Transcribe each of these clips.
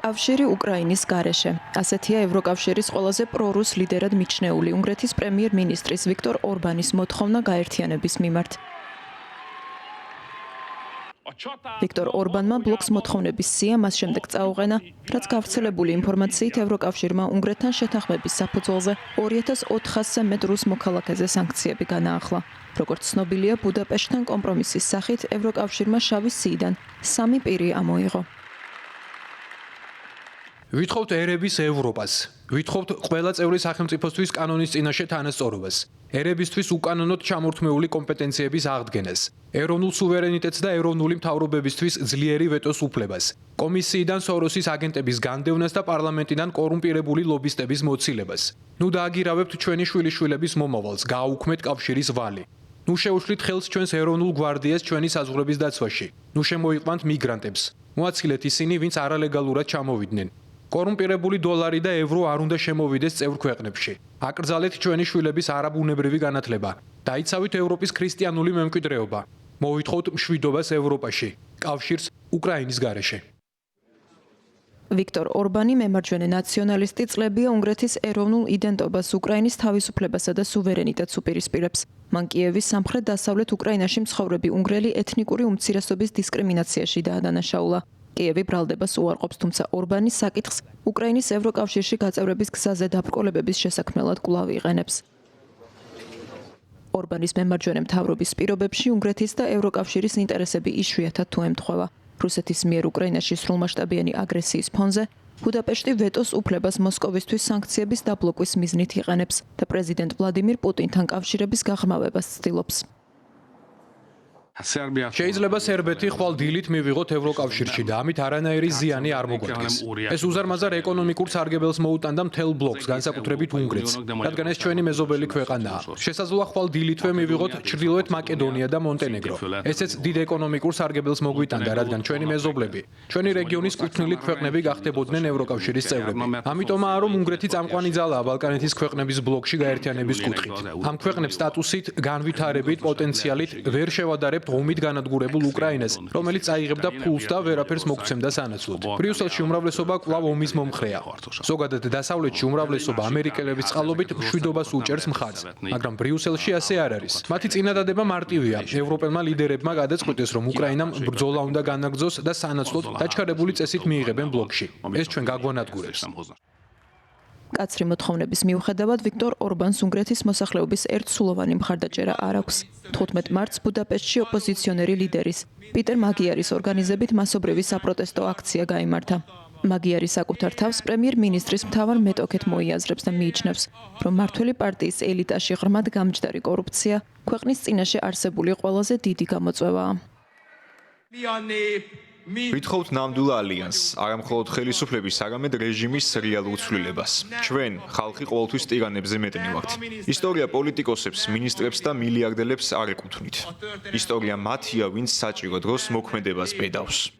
კავშირი უკრაინის გარეშე. ასეთია ევროკავშირის ყველაზე პრორუს ლიდერად მიჩნეული უნგრეთის პრემიერ-მინისტრის ვიქტორ ორბანის მოთხოვნა გაერთიანების მიმართ. ვიქტორ ორბანმა ბლოკს მოთხოვნების სია მას შემდეგ წაუყენა, რაც გავრცელებული ინფორმაციით ევროკავშირმა უნგრეთთან შეთანხმების საფუძველზე 2400-ზე მეტ რუს მოქალაქეზე სანქციები განაახლა. როგორც ცნობილია, ბუდაპეშტთან კომპრომისის სახით ევროკავშირმა შავი სიიდან 3 პირი ამოიღო. ვითხოვთ ერების ევროპას. ვითხოვთ ყველა წევრი სახელმწიფოსთვის კანონის წინაშე თანასწორობას. ერებისთვის უკანონოდ ჩამორთმეული კომპეტენციების აღდგენას. ეროვნულ სუვერენიტეტს და ეროვნული მთავრობებისთვის ძლიერი ვეტოს უფლებას. კომისიიდან სოროსის აგენტების განდევნას და პარლამენტიდან კორუმპირებული ლობისტების მოცილებას. ნუ დააგირავებთ ჩვენი შვილიშვილების მომავალს, გააუქმეთ კავშირის ვალი. ნუ შეუშლით ხელს ჩვენს ეროვნულ გვარდიას ჩვენი საზღვრების დაცვაში. ნუ შემოიყვანთ მიგრანტებს. მოაცილეთ ისინი, ვინც არალეგალურად ჩამოვიდნენ. კორუმპირებული დოლარი და ევრო არ უნდა შემოვიდეს წევრ ქვეყნებში. აკრძალეთ ჩვენი შვილების არაბუნებრივი განათლება. დაიცავით ევროპის ქრისტიანული მემკვიდრეობა. მოვითხოვთ მშვიდობას ევროპაში. კავშირს უკრაინის გარეშე. ვიქტორ ორბანი მემარჯვენე ნაციონალისტი წლებია უნგრეთის ეროვნულ იდენტობას, უკრაინის თავისუფლებასა და სუვერენიტეტს უპირისპირებს. მან კიევის სამხრეთ-დასავლეთ უკრაინაში მცხოვრები უნგრელი ეთნიკური უმცირესობის დისკრიმინაციაში დაადანაშაულა. კიევი ბრალდებას უარყოფს, თუმცა ორბანის საკითხს უკრაინის ევროკავშირში გაწევრების გზაზე დაბრკოლებების შესაქმნელად კვლავ იყენებს. ორბანის მემარჯვენე მთავრობის პირობებში უნგრეთის და ევროკავშირის ინტერესები იშვიათად თუ ემთხვევა. რუსეთის მიერ უკრაინაში სრულმასშტაბიანი აგრესიის ფონზე ბუდაპეშტი ვეტოს უფლებას მოსკოვისთვის სანქციების დაბლოკვის მიზნით იყენებს და პრეზიდენტ ვლადიმირ პუტინთან კავშირების გაღრმავებას ცდილობს. შეიძლება სერბეთი ხვალ დილით მივიღოთ ევროკავშირში და ამით არანაირი ზიანი არ მოგვექცეს. ეს უზარმაზარ ეკონომიკურ სარგებელს მოუტანდა მთელ ბლოკს, განსაკუთრებით უნგრეთს, რადგან ეს ჩვენი მეზობელი ქვეყანაა. შესაძლოა ხვალ დილითვე მივიღოთ ჩრდილოეთ მაკედონია და მონტენეგრო. ესეც დიდ ეკონომიკურ სარგებელს მოგვიტანდა, რადგან ჩვენი მეზობლები, ჩვენი რეგიონის კუთვნილი ქვეყნები გახდებოდნენ ევროკავშირის წევრები. ამიტომაა, რომ უნგრეთი წამყვანი ძალაა ბალკანეთის ქვეყნების ბლოკში გაერთიანების კუთხით. ამ ქვეყნებს სტატუსით, განვითარებით, პოტენციალით ვერ შევადარებთ ომით განადგურებულ უკრაინას, რომელიც წაიღებდა ფულს და ვერაფერს მოგცემდა სანაცვლოდ. ბრიუსელში უმრავლესობა კვლავ ომის მომხრეა. ზოგადად დასავლეთში უმრავლესობა ამერიკელების წყალობით მშვიდობას უჭერს მხარს, მაგრამ ბრიუსელში ასე არ არის. მათი წინადადება მარტივია. ევროპელმა ლიდერებმა გადაწყვიტეს, რომ უკრაინამ ბრძოლა უნდა განაგრძოს და სანაცვლოდ დაჩქარებული წესით მიიღებენ ბლოკში. ეს ჩვენ გაგვანადგურებს. კაცრი მოთხოვნების მიუხედავად ვიქტორ ორბანს უნგრეთის მოსახლეობის ერთსულოვანი მხარდაჭერა არ აქვს. 15 მარტს ბუდაპეშტში ოპოზიციონერი ლიდერის პიტერ მაგიარის ორგანიზებით მასობრივი საპროტესტო აქცია გაიმართა. მაგიარი საკუთარ თავს პრემიერ-მინისტრის მთავარ მეტოქეთ მოიაზრებს და მიიჩნევს, რომ მმართველი პარტიის ელიტაში ღრმად გამჯდარი კორუფცია ქვეყნის წინაშე არსებული ყველაზე დიდი გამოწვევაა. ვითხოვთ ნამდვილ ალიანსს, არა მხოლოდ ხელისუფლების, არამედ რეჟიმის რეალურ ცვლილებას. ჩვენ, ხალხი, ყოველთვის ტირანებზე მეტნი ვართ. ისტორია პოლიტიკოსებს, მინისტრებს და მილიარდელებს არ ეკუთვნით. ისტორია მათია, ვინც საჭირო დროს მოქმედებას ბედავს.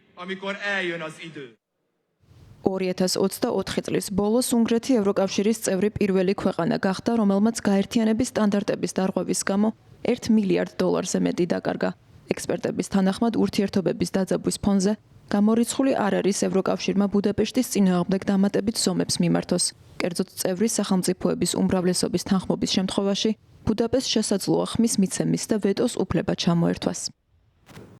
2024 წლის ბოლოს უნგრეთი ევროკავშირის წევრი პირველი ქვეყანა გახდა, რომელმაც გაერთიანების სტანდარტების დარღვევის გამო $1 მილიარდ მეტი დაკარგა. ექსპერტების თანახმად ურთიერთობების დაძაბვის ფონზე გამორიცხული არ არის ევროკავშირმა ბუდაპეშტის წინააღმდეგ დამატებით ზომებს მიმართოს. კერძოდ წევრი სახელმწიფოების უმრავლესობის თანხმობის შემთხვევაში ბუდაპეშტს შესაძლოა ხმის მიცემის და ვეტოს უფლება ჩამოერთვას.